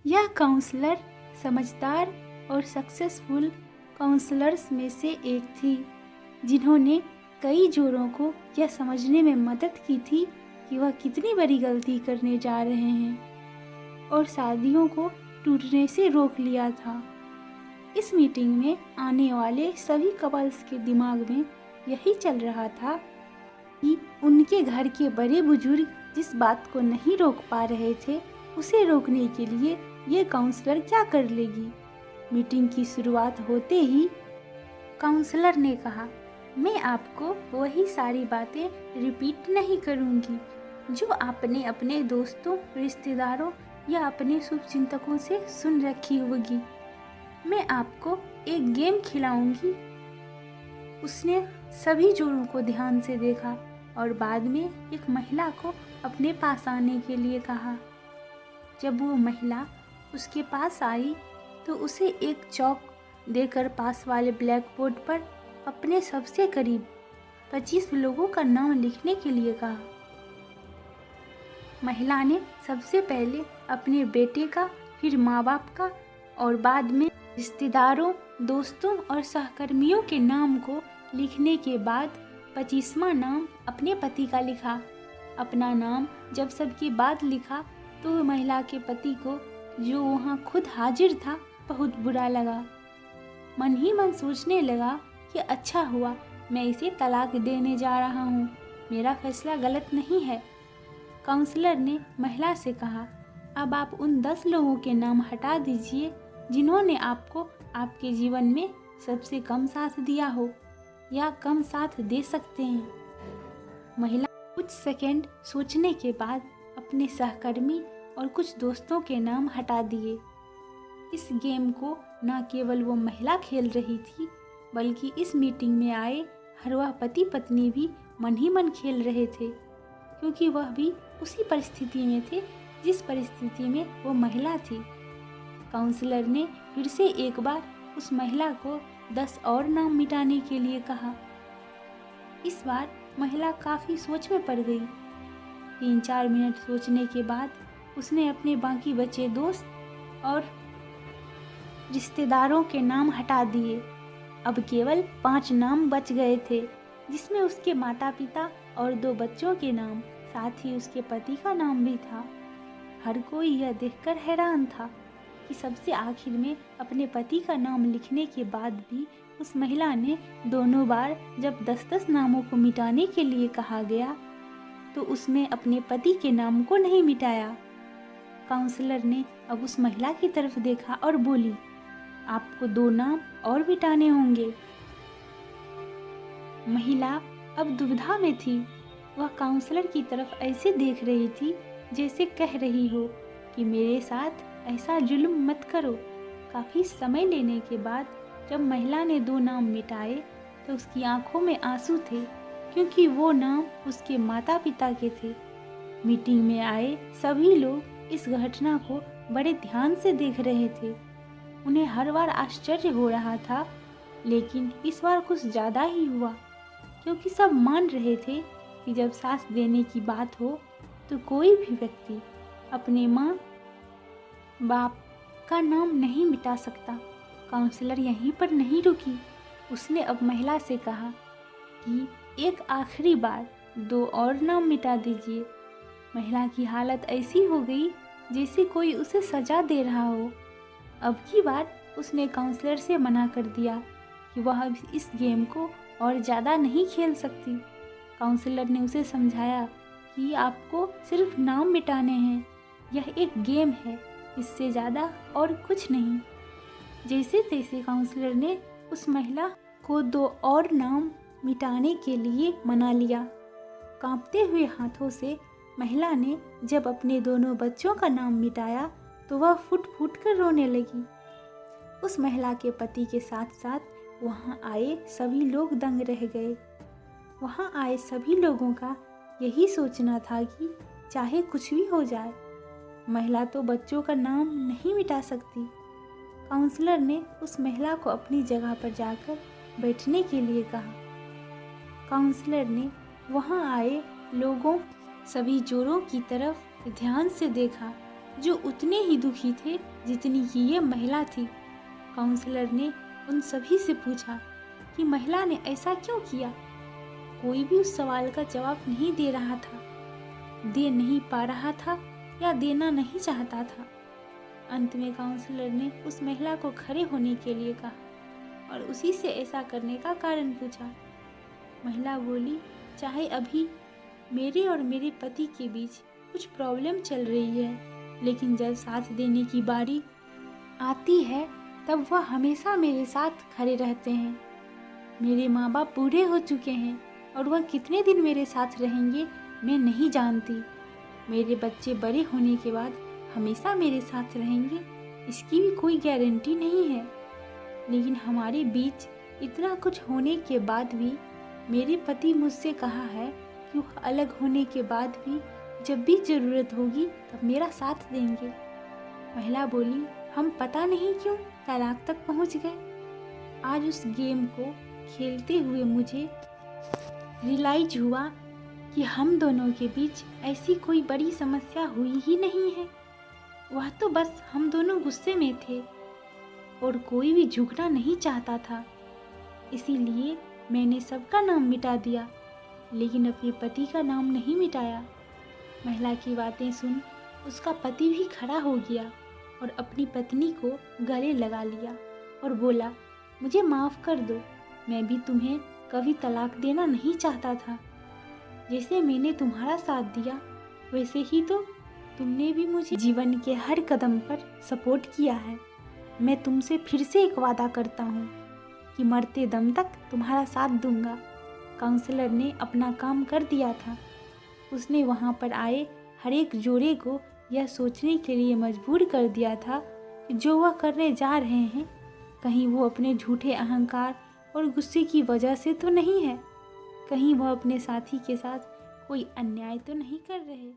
यह काउंसलर समझदार और सक्सेसफुल काउंसलर्स में से एक थी, जिन्होंने कई जोड़ों को यह समझने में मदद की थी कि वह कितनी बड़ी गलती करने जा रहे हैं और शादियों को टूटने से रोक लिया था। इस मीटिंग में आने वाले सभी कपल्स के दिमाग में यही चल रहा था कि उनके घर के बड़े बुजुर्ग जिस बात को नहीं रोक पा रहे थे, उसे रोकने के लिए ये काउंसलर क्या कर लेगी। मीटिंग की शुरुआत होते ही काउंसलर ने कहा, मैं आपको वही सारी बातें रिपीट नहीं करूंगी जो आपने अपने दोस्तों, रिश्तेदारों या अपने शुभचिंतकों से सुन रखी होगी। मैं आपको एक गेम खिलाऊंगी। उसने सभी जोड़ों को ध्यान से देखा और बाद में एक महिला को अपने पास आने के लिए कहा। जब वो महिला उसके पास आई तो उसे एक चौक देकर पास वाले ब्लैक बोर्ड पर अपने सबसे करीब 25 लोगों का नाम लिखने के लिए कहा। महिला ने सबसे पहले अपने बेटे का, फिर माँ बाप का और बाद में रिश्तेदारों, दोस्तों और सहकर्मियों के नाम को लिखने के बाद 25वां नाम अपने पति का लिखा। अपना नाम जब सबके बाद लिखा तो महिला के पति को, जो वहाँ खुद हाजिर था, बहुत बुरा लगा। मन ही मन सोचने लगा कि अच्छा हुआ, मैं इसे तलाक देने जा रहा हूँ, मेरा फैसला गलत नहीं है। काउंसलर ने महिला से कहा, अब आप उन 10 लोगों के नाम हटा दीजिए जिन्होंने आपको आपके जीवन में सबसे कम साथ दिया हो या कम साथ दे सकते हैं। महिला कुछ सेकंड सोचने के बाद अपने सहकर्मी और कुछ दोस्तों के नाम हटा दिए। इस गेम को न केवल वो महिला खेल रही थी, बल्कि इस मीटिंग में आए हर वह पति पत्नी भी मन ही मन खेल रहे थे, क्योंकि वह भी उसी परिस्थिति में थे जिस परिस्थिति में वो महिला थी। काउंसलर ने फिर से एक बार उस महिला को 10 और नाम मिटाने के लिए कहा। इस बार महिला काफ़ी सोच में पड़ गई। 3-4 मिनट सोचने के बाद उसने अपने बाकी बचे दोस्त और रिश्तेदारों के नाम हटा दिए। अब केवल 5 नाम बच गए थे, जिसमें उसके माता पिता और 2 बच्चों के नाम, साथ ही उसके पति का नाम भी था। हर कोई यह देखकर हैरान था कि सबसे आखिर में अपने पति का नाम लिखने के बाद भी उस महिला ने दोनों बार जब 10-10 नामों को मिटाने के लिए कहा गया तो उसमें अपने पति के नाम को नहीं मिटाया। काउंसलर ने अब उस महिला की तरफ देखा और बोली, आपको 2 नाम और मिटाने होंगे। महिला अब दुविधा में थी। वह काउंसलर की तरफ ऐसे देख रही थी जैसे कह रही हो कि मेरे साथ ऐसा जुल्म मत करो। काफ़ी समय लेने के बाद जब महिला ने 2 नाम मिटाए तो उसकी आंखों में आंसू थे, क्योंकि वो नाम उसके माता पिता के थे। मीटिंग में आए सभी लोग इस घटना को बड़े ध्यान से देख रहे थे। उन्हें हर बार आश्चर्य हो रहा था, लेकिन इस बार कुछ ज़्यादा ही हुआ, क्योंकि सब मान रहे थे कि जब सांस देने की बात हो तो कोई भी व्यक्ति अपने माँ बाप का नाम नहीं मिटा सकता। काउंसलर यहीं पर नहीं रुकी। उसने अब महिला से कहा कि एक आखिरी बार 2 और नाम मिटा दीजिए। महिला की हालत ऐसी हो गई जैसे कोई उसे सजा दे रहा हो। अब की बार उसने काउंसलर से मना कर दिया कि वह अब इस गेम को और ज़्यादा नहीं खेल सकती। काउंसलर ने उसे समझाया कि आपको सिर्फ नाम मिटाने हैं, यह एक गेम है, इससे ज़्यादा और कुछ नहीं। जैसे तैसे काउंसलर ने उस महिला को 2 और नाम मिटाने के लिए मना लिया। कांपते हुए हाथों से महिला ने जब अपने दोनों बच्चों का नाम मिटाया तो वह फुट फुट कर रोने लगी। उस महिला के पति के साथ साथ वहाँ आए सभी लोग दंग रह गए। वहाँ आए सभी लोगों का यही सोचना था कि चाहे कुछ भी हो जाए, महिला तो बच्चों का नाम नहीं मिटा सकती। काउंसलर ने उस महिला को अपनी जगह पर जाकर बैठने के लिए कहा। काउंसलर ने वहाँ आए लोगों, सभी जोड़ों की तरफ ध्यान से देखा जो उतने ही दुखी थे जितनी कि ये महिला थी। काउंसलर ने उन सभी से पूछा कि महिला ने ऐसा क्यों किया। कोई भी उस सवाल का जवाब नहीं दे रहा था, दे नहीं पा रहा था या देना नहीं चाहता था। अंत में काउंसलर ने उस महिला को खड़े होने के लिए कहा और उसी से ऐसा करने का कारण पूछा। महिला बोली, चाहे अभी मेरे और मेरे पति के बीच कुछ प्रॉब्लम चल रही है, लेकिन जब साथ देने की बारी आती है तब वह हमेशा मेरे साथ खड़े रहते हैं। मेरे माँ बाप बूढ़े हो चुके हैं और वह कितने दिन मेरे साथ रहेंगे मैं नहीं जानती। मेरे बच्चे बड़े होने के बाद हमेशा मेरे साथ रहेंगे इसकी भी कोई गारंटी नहीं है। लेकिन हमारे बीच इतना कुछ होने के बाद भी मेरे पति मुझसे कहा है कि वह अलग होने के बाद भी जब भी ज़रूरत होगी तब मेरा साथ देंगे। महिला बोली, हम पता नहीं क्यों तलाक तक पहुंच गए। आज उस गेम को खेलते हुए मुझे रियलाइज हुआ कि हम दोनों के बीच ऐसी कोई बड़ी समस्या हुई ही नहीं है। वह तो बस हम दोनों गुस्से में थे और कोई भी झुकना नहीं चाहता था। इसीलिए मैंने सबका नाम मिटा दिया, लेकिन अपने पति का नाम नहीं मिटाया। महिला की बातें सुन उसका पति भी खड़ा हो गया और अपनी पत्नी को गले लगा लिया और बोला, मुझे माफ़ कर दो, मैं भी तुम्हें कभी तलाक देना नहीं चाहता था। जैसे मैंने तुम्हारा साथ दिया वैसे ही तो तुमने भी मुझे जीवन के हर कदम पर सपोर्ट किया है। मैं तुमसे फिर से एक वादा करता हूँ कि मरते दम तक तुम्हारा साथ दूंगा। काउंसलर ने अपना काम कर दिया था। उसने वहाँ पर आए हर एक जोड़े को यह सोचने के लिए मजबूर कर दिया था कि जो वह करने जा रहे हैं कहीं वो अपने झूठे अहंकार और गुस्से की वजह से तो नहीं है, कहीं वह अपने साथी के साथ कोई अन्याय तो नहीं कर रहे।